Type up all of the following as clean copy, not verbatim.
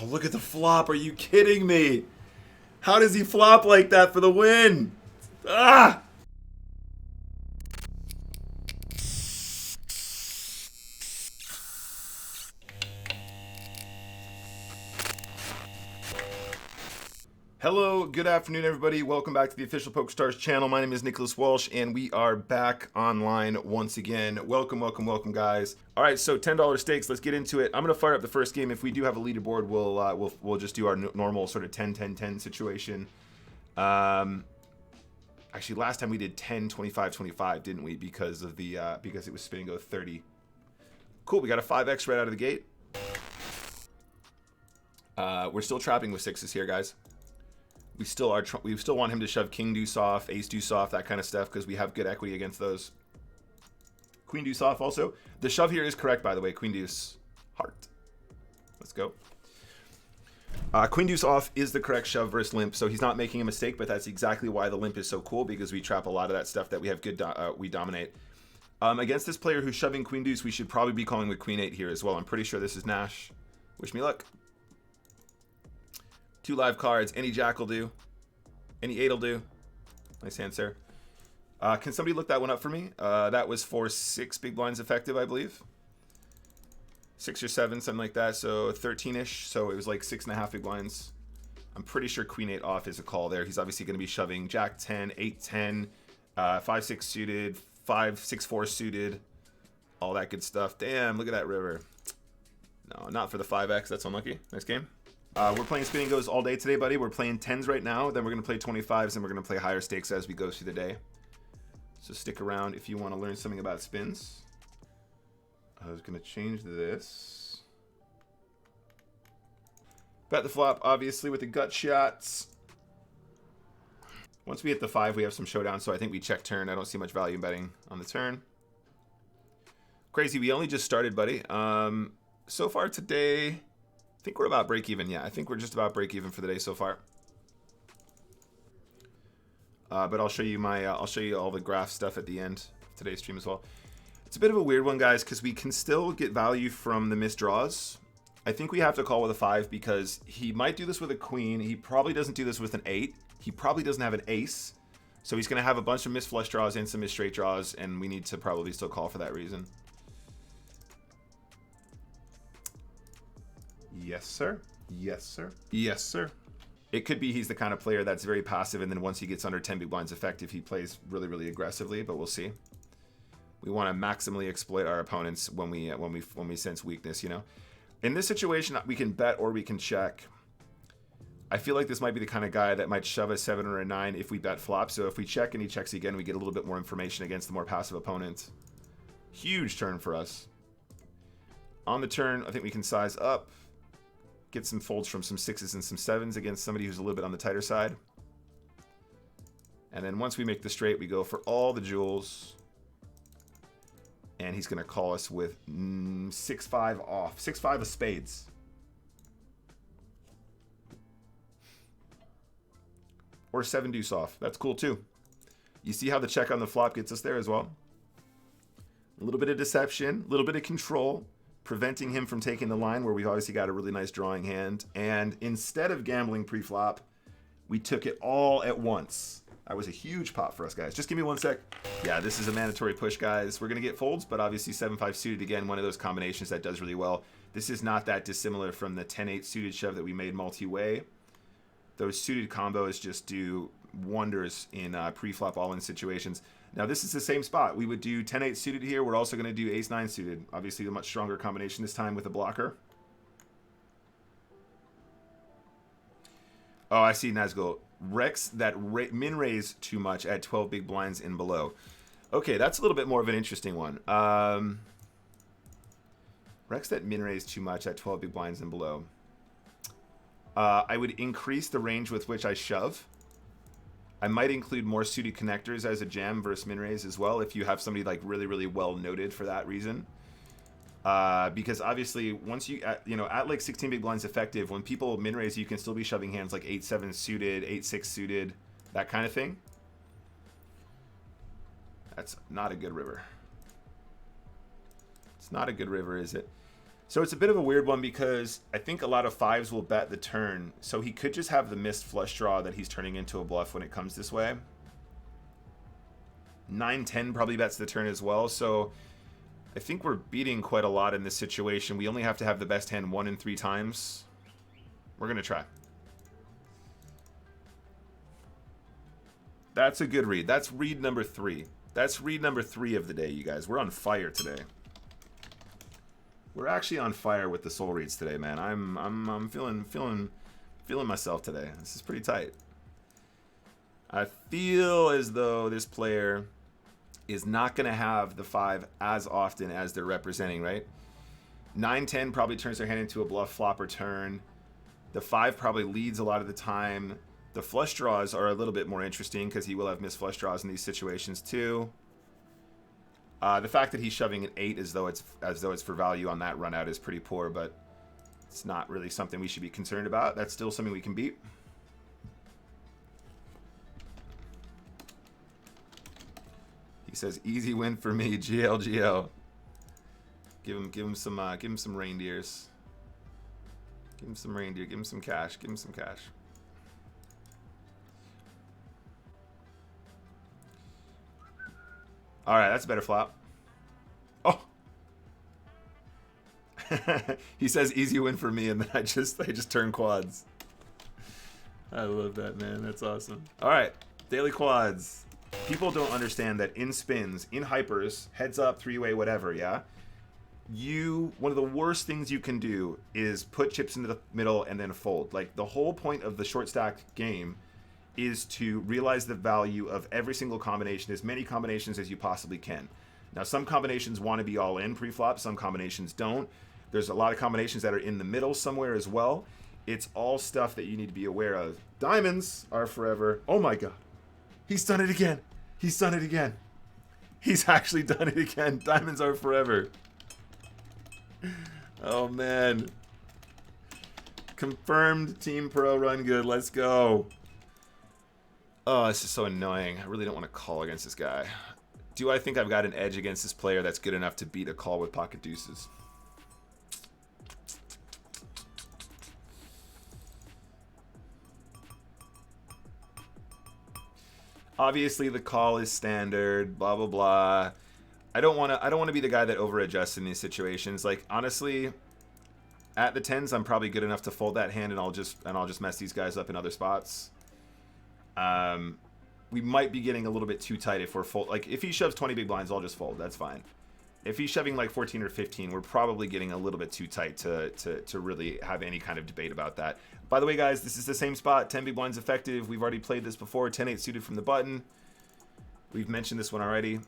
Oh, look at the flop. Are you kidding me? How does he flop like that for the win? Ah! Hello, good afternoon, everybody. Welcome back to the official PokerStars channel. My name is Nicholas Walsh, and we are back online once again. Welcome, welcome, welcome, guys. All right, so $10 stakes. Let's get into it. I'm gonna fire up the first game. If we do have a leaderboard, we'll just do our normal sort of 10-10-10 situation. Actually, last time we did 10-25-25, didn't we? Because of the because it was spin and go 30. Cool. We got a 5x right out of the gate. We're still trapping with sixes here, guys. We still want him to shove king deuce off, ace deuce off, that kind of stuff, because we have good equity against those. Queen deuce off also. The shove here is correct, by the way. Queen deuce heart. Let's go. Queen deuce off is the correct shove versus limp, so he's not making a mistake, but that's exactly why the limp is so cool, because we trap a lot of that stuff that we have good, we dominate. Against this player who's shoving queen deuce, we should probably be calling with queen 8 here as well. I'm pretty sure this is Nash. Wish me luck. 2 live cards. Any jack will do. Any 8 will do. Nice hand, sir. Can somebody look that one up for me? That was for 6 big blinds effective, I believe. 6 or 7, something like that. So 13-ish. So it was like 6.5 big blinds. I'm pretty sure queen 8 off is a call there. He's obviously going to be shoving jack 10, 8, 10, 5, 6 suited, 5, 6, 4 suited. All that good stuff. Damn, look at that river. No, not for the 5x. That's unlucky. Nice game. We're playing spin and goes all day today, buddy. We're playing 10s right now. Then we're going to play 25s, and we're going to play higher stakes as we go through the day. So stick around if you want to learn something about spins. I was going to change this. Bet the flop, obviously, with the gut shots. Once we hit the 5, we have some showdown, so I think we check turn. I don't see much value in betting on the turn. Crazy, we only just started, buddy. So far today, I think we're about break even. Yeah, I think we're just about break even for the day so far. But I'll show you I'll show you all the graph stuff at the end of today's stream as well. It's a bit of a weird one, guys, because we can still get value from the missed draws. I think we have to call with a 5 because he might do this with a queen. He probably doesn't do this with an 8. He probably doesn't have an ace. So he's going to have a bunch of missed flush draws and some missed straight draws, and we need to probably still call for that reason. Yes, sir. Yes, sir. Yes, sir. It could be he's the kind of player that's very passive, and then once he gets under 10 big blinds effective, he plays really, really aggressively, but we'll see. We want to maximally exploit our opponents when we sense weakness, you know. In this situation, we can bet or we can check. I feel like this might be the kind of guy that might shove a 7 or a 9 if we bet flop. So if we check and he checks again, we get a little bit more information against the more passive opponent. Huge turn for us. On the turn, I think we can size up. Get some folds from some 6s and some 7s against somebody who's a little bit on the tighter side. And then once we make the straight, we go for all the jewels. And he's going to call us with 6-5 off. 6-5 of spades. Or 7 deuce off. That's cool too. You see how the check on the flop gets us there as well? A little bit of deception, a little bit of control, preventing him from taking the line where we've obviously got a really nice drawing hand. And instead of gambling pre-flop, we took it all at once. That was a huge pot for us, guys. Just give me 1 sec. Yeah, this is a mandatory push, guys. We're going to get folds, but obviously 7-5 suited, again, one of those combinations that does really well. This is not that dissimilar from the 10-8 suited shove that we made multi-way. Those suited combos just do wonders in pre-flop all-in situations. Now, this is the same spot. We would do 10-8 suited here. We're also going to do ace-9 suited. Obviously, a much stronger combination this time with a blocker. Oh, I see Nazgul. Rex that min-raise too much at 12 big blinds and below. Okay, that's a little bit more of an interesting one. Rex that min-raise too much at 12 big blinds and below. I would increase the range with which I shove. I might include more suited connectors as a jam versus min-raise as well if you have somebody like really, really well noted for that reason. Because obviously once you, at like 16 big blinds effective, when people min-raise, you can still be shoving hands like 8-7 suited, 8-6 suited, that kind of thing. That's not a good river. It's not a good river, is it? So it's a bit of a weird one because I think a lot of fives will bet the turn. So he could just have the missed flush draw that he's turning into a bluff when it comes this way. 9-10 probably bets the turn as well. So I think we're beating quite a lot in this situation. We only have to have the best hand 1 in 3 times. We're going to try. That's a good read. That's read number 3. That's read number 3 of the day, you guys. We're on fire today. We're actually on fire with the soul reads today, man. I'm feeling myself today. This is pretty tight. I feel as though this player is not going to have the 5 as often as they're representing, right? 9-10 probably turns their hand into a bluff flop or turn. The 5 probably leads a lot of the time. The flush draws are a little bit more interesting because he will have missed flush draws in these situations too. The fact that he's shoving an 8 as though it's for value on that run out is pretty poor, but it's not really something we should be concerned about. That's still something we can beat. He says, "Easy win for me, GLGO." Give him some reindeers. Give him some reindeer. Give him some cash. Give him some cash. All right, that's a better flop. Oh. He says easy win for me, and then I just turn quads. I love that, man. That's awesome. All right, daily quads. People don't understand that in spins, in hypers, heads up, three-way, whatever, yeah? One of the worst things you can do is put chips into the middle and then fold. Like, the whole point of the short stack game is to realize the value of every single combination, as many combinations as you possibly can. Now, some combinations want to be all in pre-flop, some combinations don't. There's a lot of combinations that are in the middle somewhere as well. It's all stuff that you need to be aware of. Diamonds are forever. Oh my god. He's done it again. He's done it again. He's actually done it again. Diamonds are forever. Oh man. Confirmed Team Pro run good. Let's go. Oh, this is so annoying. I really don't want to call against this guy. Do I think I've got an edge against this player that's good enough to beat a call with pocket deuces? Obviously, the call is standard. Blah blah blah. I don't want to be the guy that over adjusts in these situations. Like honestly, at the tens, I'm probably good enough to fold that hand, and I'll just mess these guys up in other spots. We might be getting a little bit too tight if we're fold. Like if he shoves 20 big blinds, I'll just fold. That's fine. If he's shoving like 14 or 15, we're probably getting a little bit too tight to really have any kind of debate about that. By the way, guys, this is the same spot. 10 big blinds effective. We've already played this before. 10-8 suited from the button. We've mentioned this one already.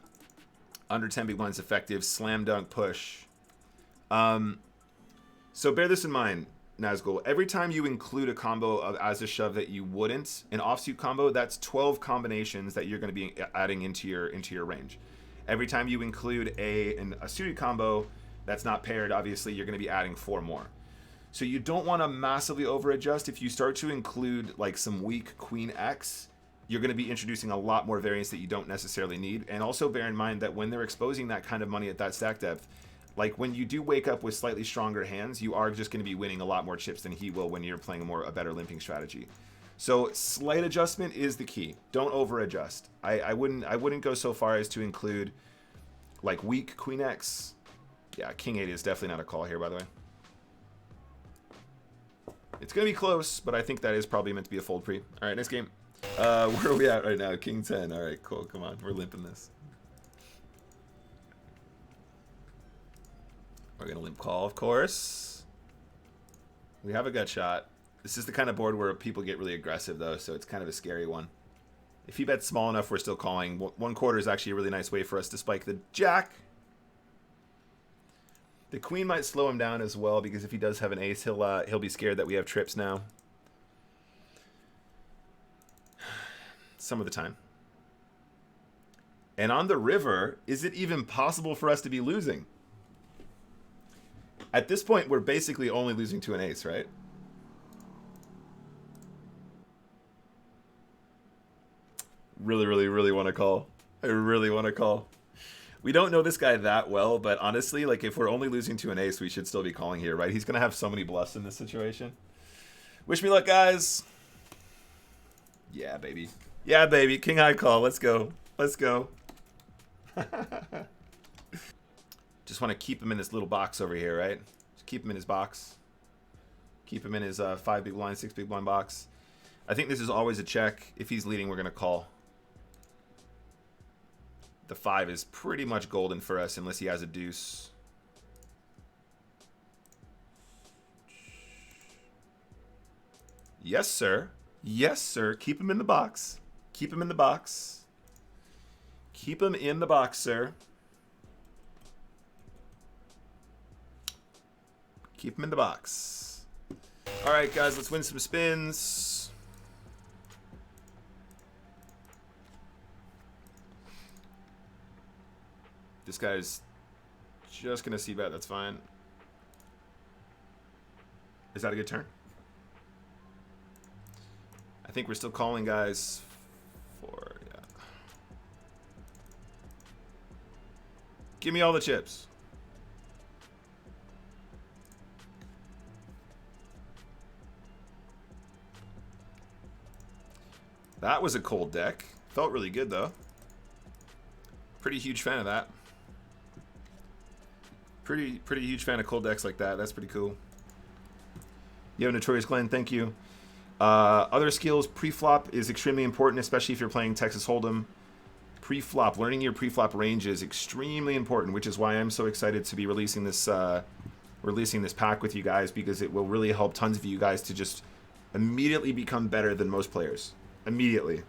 Under 10 big blinds effective. Slam dunk push. So bear this in mind, Nazgul. Every time you include a combo of as a shove that you wouldn't, an offsuit combo, that's 12 combinations that you're going to be adding into your range. Every time you include a suited combo that's not paired, obviously you're going to be adding 4 more. So you don't want to massively over adjust. If you start to include like some weak queen X, you're going to be introducing a lot more variance that you don't necessarily need. And also bear in mind that when they're exposing that kind of money at that stack depth, like when you do wake up with slightly stronger hands, you are just going to be winning a lot more chips than he will when you're playing a better limping strategy. So slight adjustment is the key. Don't over adjust. I wouldn't go so far as to include like weak queen X. Yeah, king 8 is definitely not a call here, by the way. It's going to be close, but I think that is probably meant to be a fold pre. All right, next game. Where are we at right now? King 10. All right, cool. Come on. We're limping this. We're going to limp call, of course. We have a gut shot. This is the kind of board where people get really aggressive, though, so it's kind of a scary one. If he bets small enough, we're still calling. 1/4 is actually a really nice way for us to spike the jack. The queen might slow him down as well, because if he does have an ace, he'll be scared that we have trips now. Some of the time. And on the river, is it even possible for us to be losing? At this point, we're basically only losing to an ace, right? Really, really, really want to call. I really want to call. We don't know this guy that well, but honestly, like if we're only losing to an ace, we should still be calling here, right? He's gonna have so many bluffs in this situation. Wish me luck, guys. Yeah, baby. Yeah, baby. King high call. Let's go. Let's go. Just want to keep him in this little box over here, right? Just keep him in his box. Keep him in his 5 big blind, 6 big blind box. I think this is always a check. If he's leading, we're going to call. The 5 is pretty much golden for us unless he has a deuce. Yes, sir. Yes, sir. Keep him in the box. Keep him in the box. Keep him in the box, sir. Keep him in the box. All right, guys, let's win some spins. This guy's just going to see bet. That's fine. Is that a good turn? I think we're still calling, guys. Yeah. Give me all the chips. That was a cold deck. Felt really good, though. Pretty huge fan of that. Pretty huge fan of cold decks like that. That's pretty cool. Yo, Notorious Glenn, thank you. Other skills, pre-flop is extremely important, especially if you're playing Texas Hold'em. Pre-flop, learning your pre-flop range is extremely important, which is why I'm so excited to be releasing this pack with you guys, because it will really help tons of you guys to just immediately become better than most players. Immediately.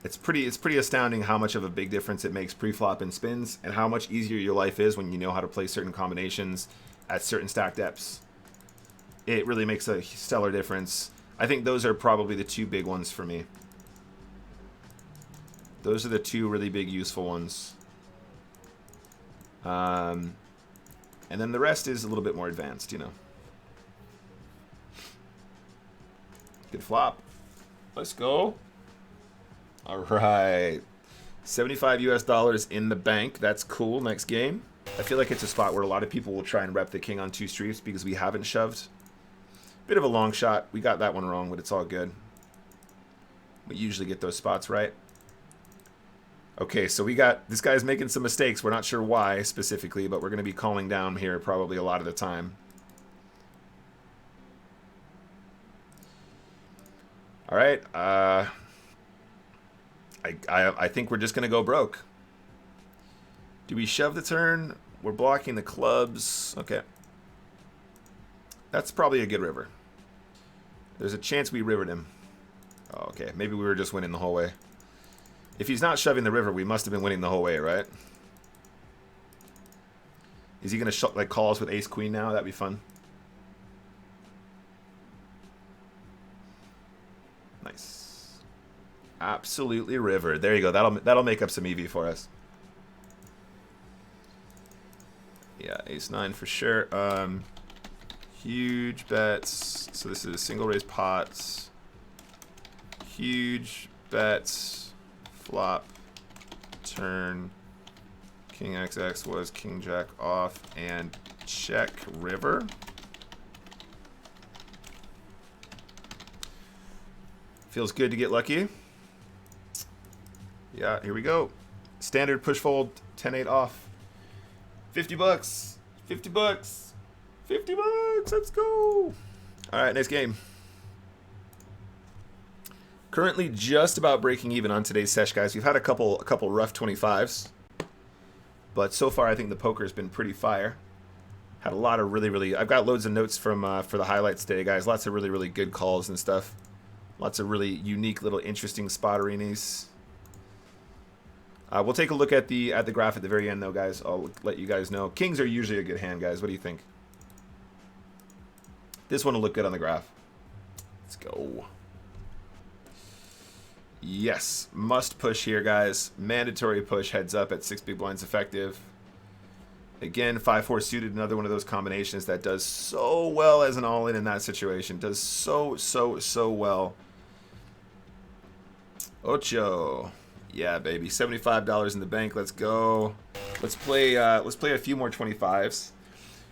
It's pretty astounding how much of a big difference it makes pre-flop and spins, and how much easier your life is when you know how to play certain combinations at certain stack depths. It really makes a stellar difference. I think those are probably the two big ones for me. Those are the two really big useful ones. And then the rest is a little bit more advanced, you know. Good flop. Let's go. All right. $75 US in the bank. That's cool. Next game. I feel like it's a spot where a lot of people will try and rep the king on 2 streets because we haven't shoved. Bit of a long shot. We got that one wrong, but it's all good. We usually get those spots right. Okay, so we got... This guy's making some mistakes. We're not sure why specifically, but we're going to be calling down here probably a lot of the time. All right. I think we're just going to go broke. Do we shove the turn? We're blocking the clubs. Okay. That's probably a good river. There's a chance we rivered him. Oh, okay, maybe we were just winning the whole way. If he's not shoving the river, we must have been winning the whole way, right? Is he going to like call us with ace-queen now? That'd be fun. Nice. Absolutely river. There you go. That'll make up some EV for us. Yeah, ace-9 for sure. Huge bets. So this is single raise pots. Huge bets. Flop. Turn. King XX was king jack off and check river. Feels good to get lucky. Yeah, here we go. Standard push fold, 10-8 off. 50 bucks. 50 bucks. 50 bucks. Let's go. All right, next game. Currently just about breaking even on today's sesh, guys. We've had a couple rough 25s, but so far I think the poker has been pretty fire. Had a lot of really I've got loads of notes from for the highlights today, guys. Lots of really good calls and stuff. Lots of really unique little interesting spotterinis. We'll take a look at the graph at the very end, though, guys. I'll let you guys know. Kings are usually a good hand, guys. What do you think? This one will look good on the graph. Let's go. Yes, must push here, guys. Mandatory push, heads up at 6 big blinds effective. Again, 5-4 suited, another one of those combinations that does so well as an all-in in that situation. Does so well. Ocho. Yeah, baby. $75 in the bank. Let's go. Let's play a few more 25s.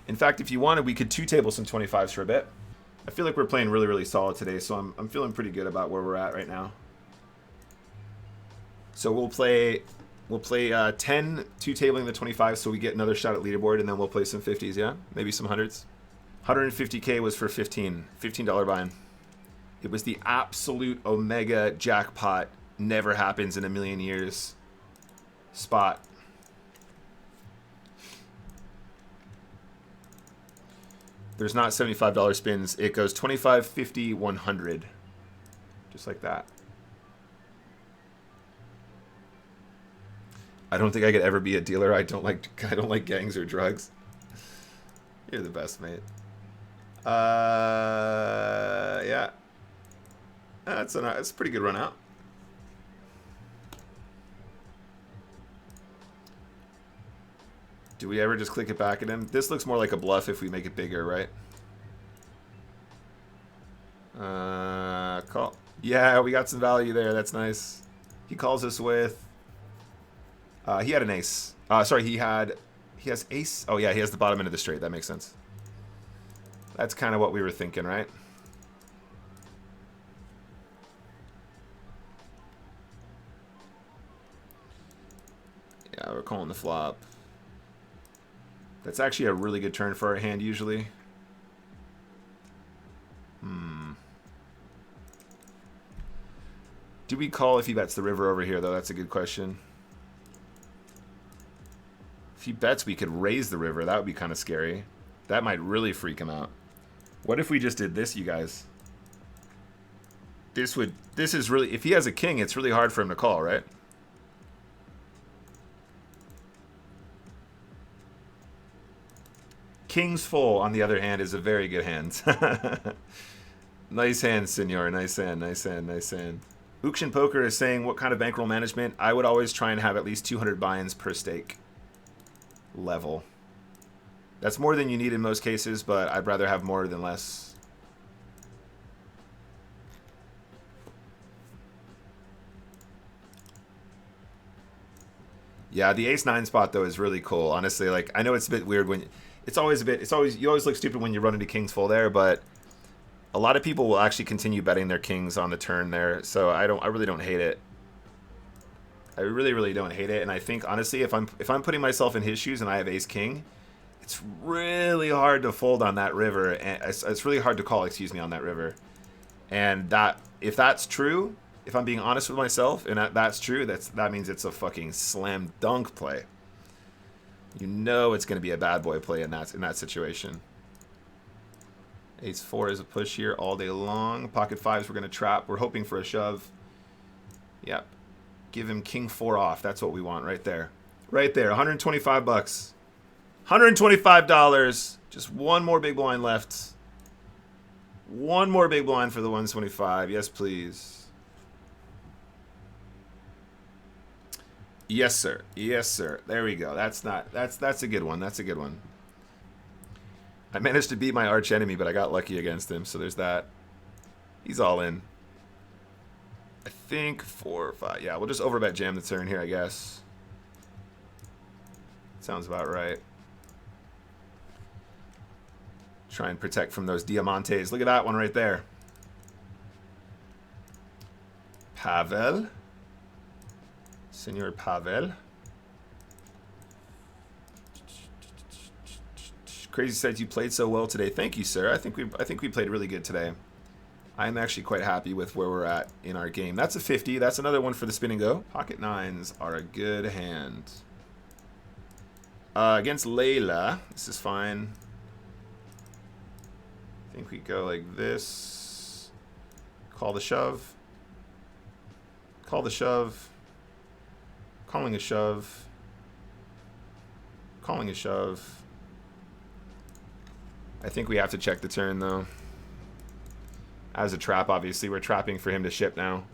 In fact, if you wanted, we could two-table some 25s for a bit. I feel like we're playing really, really solid today, so I'm feeling pretty good about where we're at right now. So we'll play 10 two-tabling the 25 so we get another shot at leaderboard, and then we'll play some 50s, yeah? Maybe some 100s. 150K was for $15 buy-in. It was the absolute omega jackpot, never happens in a million years spot. There's not $75 spins. It goes 25, 50, 100. Just like that. I don't think I could ever be a dealer. I don't like gangs or drugs. You're the best, mate. Yeah. That's a pretty good run out. Do we ever just click it back at him? This looks more like a bluff if we make it bigger, right? Call. Yeah, we got some value there. That's nice. He calls us with... he had an ace. Sorry, he has ace. Oh, yeah, he has the bottom end of the straight. That makes sense. That's kind of what we were thinking, right? Yeah, we're calling the flop. That's actually a really good turn for our hand, usually. Do we call if he bets the river over here, though? That's a good question. If he bets, we could raise the river. That would be kind of scary. That might really freak him out. What if we just did this, you guys? This is really... If he has a king, it's really hard for him to call, right? King's full, on the other hand, is a very good hand. Nice hand, senor. Nice hand, nice hand, nice hand. Ukshin Poker is saying, what kind of bankroll management? I would always try and have at least 200 buy-ins per stake level. That's more than you need in most cases, but I'd rather have more than less. Yeah, the ace-9 spot, though, is really cool. Honestly, like, I know it's a bit weird when... you always look stupid when you run into kings full there, but a lot of people will actually continue betting their kings on the turn there, so I really don't hate it. I really, really don't hate it, and I think, honestly, if I'm putting myself in his shoes and I have ace-king, it's really hard to fold on that river, and it's really hard to call, excuse me, on that river. And if that's true, if I'm being honest with myself, and that's true, that means it's a fucking slam dunk play. You know it's going to be a bad boy play in that situation. Ace-4 is a push here all day long. Pocket 5s we're going to trap. We're hoping for a shove. Yep. Give him king-4 off. That's what we want right there. Right there. 125 bucks. $125. Just one more big blind left. One more big blind for the 125. Yes, please. Yes, sir. Yes, sir. There we go. That's a good one. That's a good one. I managed to beat my arch enemy, but I got lucky against him, so there's that. He's all in. I think 4 or 5. Yeah, we'll just overbet jam the turn here, I guess. Sounds about right. Try and protect from those diamantes. Look at that one right there. Pavel. Senor Pavel. Crazy said you played so well today. Thank you, sir. I think we played really good today. I'm actually quite happy with where we're at in our game. That's a 50. That's another one for the spin and go. Pocket 9s are a good hand. Against Layla, this is fine. I think we go like this. Call the shove. Call the shove. Calling a shove. Calling a shove. I think we have to check the turn, though. As a trap, obviously. We're trapping for him to ship now.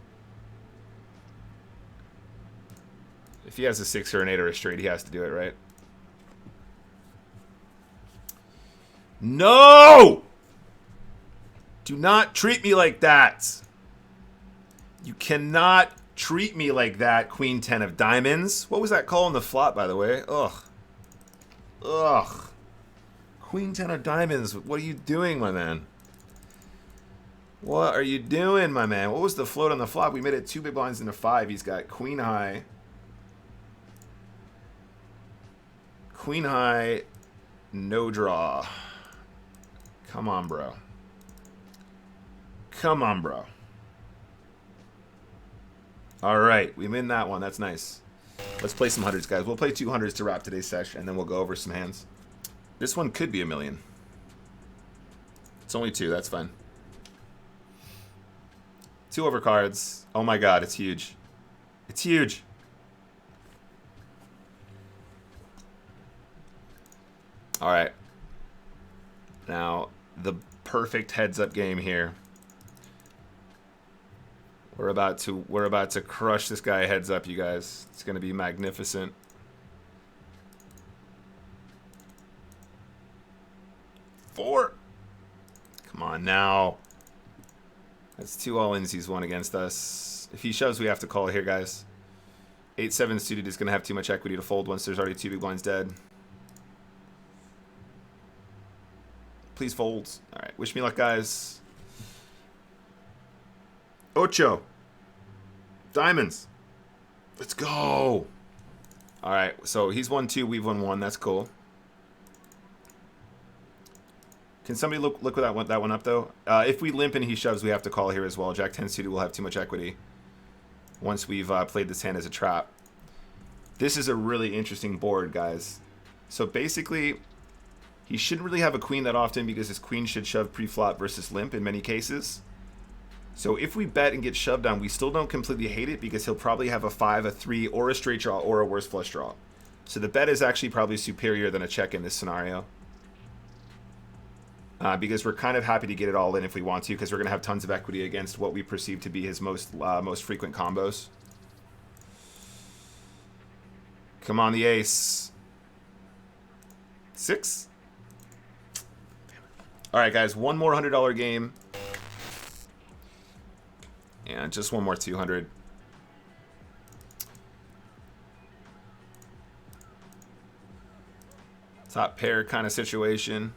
If he has a 6 or an 8 or a straight, he has to do it, right? No! Do not treat me like that. You cannot treat me like that, Queen 10 of diamonds. What was that call on the flop, by the way? Ugh. Ugh. Queen 10 of diamonds. What are you doing, my man? What are you doing, my man? What was the float on the flop? We made it 2 big blinds into 5. He's got queen high. Queen high. No draw. Come on, bro. Come on, bro. All right, we win that one. That's nice. Let's play some hundreds, guys. We'll play 200s to wrap today's session, and then we'll go over some hands. This one could be a million. It's only 2. That's fine. 2 overcards. Oh my god, it's huge. It's huge. All right. Now, the perfect heads-up game here. We're about to crush this guy heads up, you guys. It's going to be magnificent. Four. Come on now. That's 2 all-ins he's won against us. If he shoves, we have to call here, guys. 8-7 suited is going to have too much equity to fold once there's already 2 big blinds dead. Please fold. All right. Wish me luck, guys. Ocho. Diamonds. Let's go. All right. So he's won 2. We've won 1. That's cool. Can somebody look that one up, though? If we limp and he shoves, we have to call here as well. Jack 10 suited will have too much equity once we've played this hand as a trap. This is a really interesting board, guys. So basically, he shouldn't really have a queen that often because his queen should shove pre-flop versus limp in many cases. So if we bet and get shoved on, we still don't completely hate it because he'll probably have a 5, a 3, or a straight draw, or a worse flush draw. So the bet is actually probably superior than a check in this scenario. Because we're kind of happy to get it all in if we want to, because we're going to have tons of equity against what we perceive to be his most frequent combos. Come on, the ace. 6. All right, guys, one more $100 game. And just one more 200. Top pair kind of situation.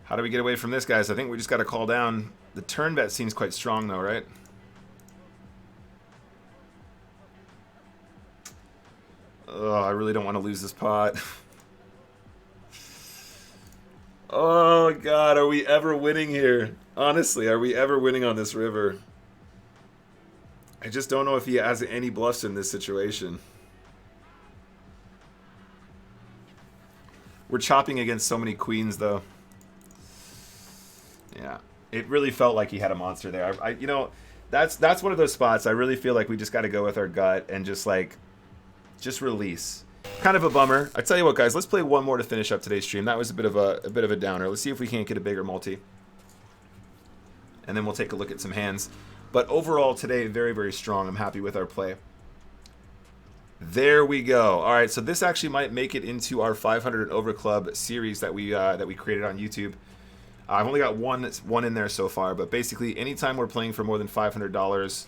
How do we get away from this, guys? I think we just got to call down. The turn bet seems quite strong, though, right? Oh, I really don't want to lose this pot. Oh, God, are we ever winning here? Honestly, are we ever winning on this river? I just don't know if he has any bluffs in this situation. We're chopping against so many queens, though. Yeah, it really felt like he had a monster there. You know, that's one of those spots I really feel like we just got to go with our gut and just release. Kind of a bummer. I tell you what, guys, let's play one more to finish up today's stream. That was a bit of a downer. Let's see if we can't get a bigger multi, and then we'll take a look at some hands. But overall today, very, very strong. I'm happy with our play. There we go. All right, so this actually might make it into our 500 Over Club series that we created on YouTube. I've only got one in there so far, but basically anytime we're playing for more than $500,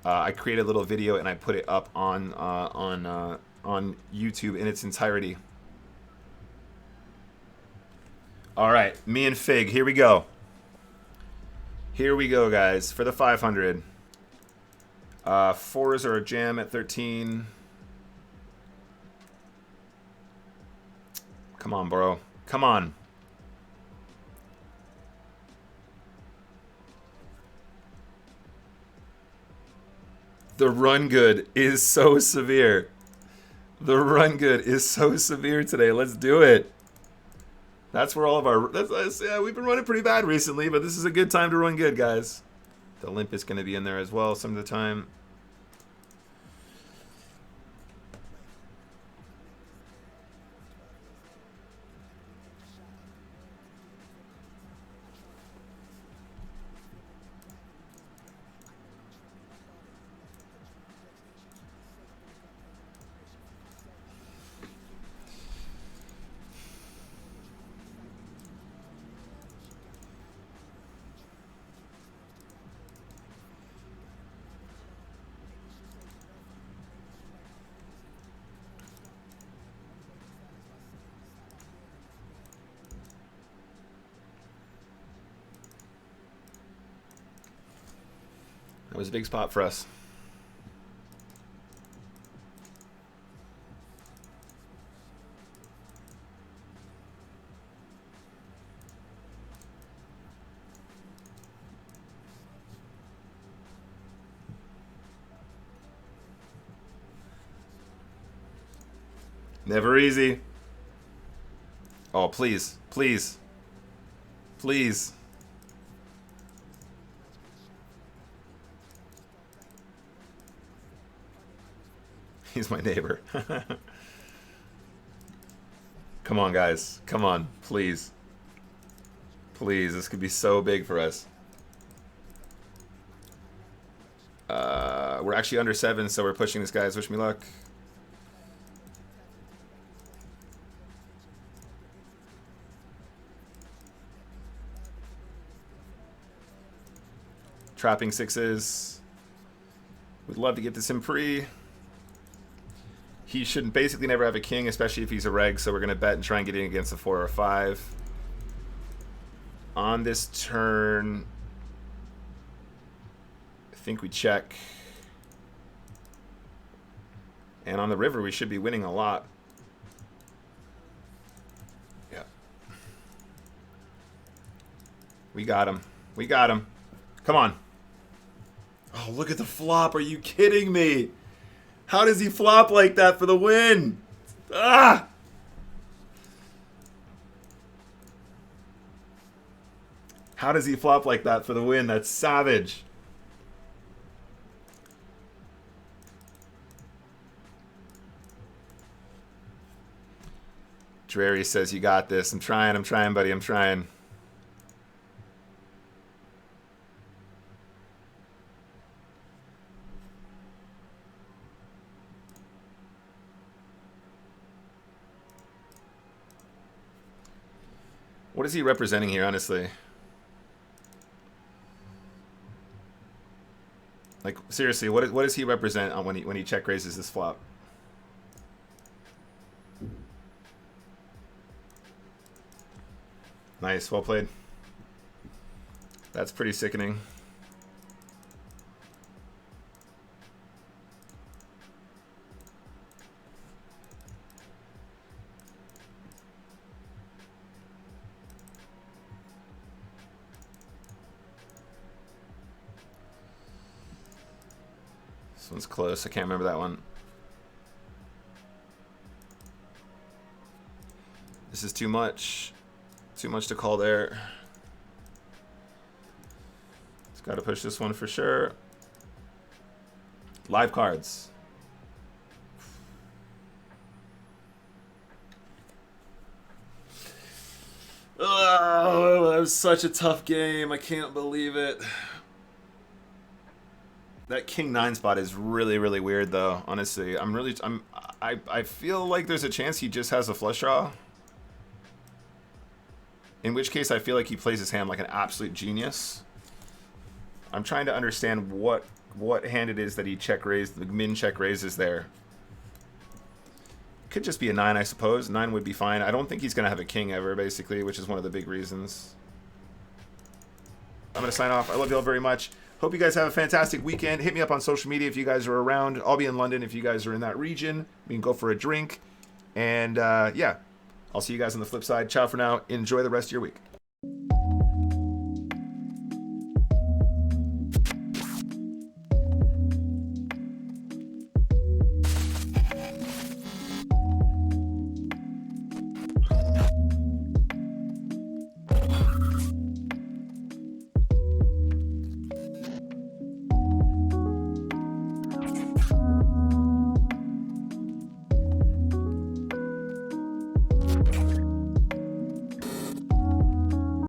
I create a little video and I put it up on YouTube in its entirety. All right, me and Fig, here we go. Here we go, guys, for the 500. 4s are a jam at 13. Come on, bro. Come on. The run good is so severe. The run good is so severe today. Let's do it. That's where all of our... yeah, we've been running pretty bad recently, but this is a good time to run good, guys. The limp is going to be in there as well some of the time. was a big spot for us. Never easy. Oh, please. Please. Please. He's my neighbor. Come on, guys. Come on. Please. Please. This could be so big for us. We're actually under 7, so we're pushing this, guys. Wish me luck. Trapping 6s. We'd love to get this in pre. He should basically never have a king, especially if he's a reg, so we're going to bet and try and get in against a 4 or 5. On this turn, I think we check. And on the river, we should be winning a lot. Yeah. We got him. We got him. Come on. Oh, look at the flop. Are you kidding me? How does he flop like that for the win? Ah! How does he flop like that for the win? That's savage. Dreary says, you got this. I'm trying, buddy. I'm trying. What is he representing here, honestly? Like, seriously, what does he represent on when he check raises this flop? Nice, well played. That's pretty sickening. This one's close. I can't remember that one. This is too much. Too much to call there. It's got to push this one for sure. Live cards. Oh, that was such a tough game. I can't believe it. That king 9 spot is really, really weird, though. Honestly, I feel like there's a chance he just has a flush draw. In which case, I feel like he plays his hand like an absolute genius. I'm trying to understand what hand it is that he check raised. The min check raises there. Could just be a 9, I suppose. 9 would be fine. I don't think he's gonna have a king ever, basically, which is one of the big reasons. I'm gonna sign off. I love you all very much. Hope you guys have a fantastic weekend. Hit me up on social media if you guys are around. I'll be in London if you guys are in that region. We can go for a drink. And yeah, I'll see you guys on the flip side. Ciao for now. Enjoy the rest of your week.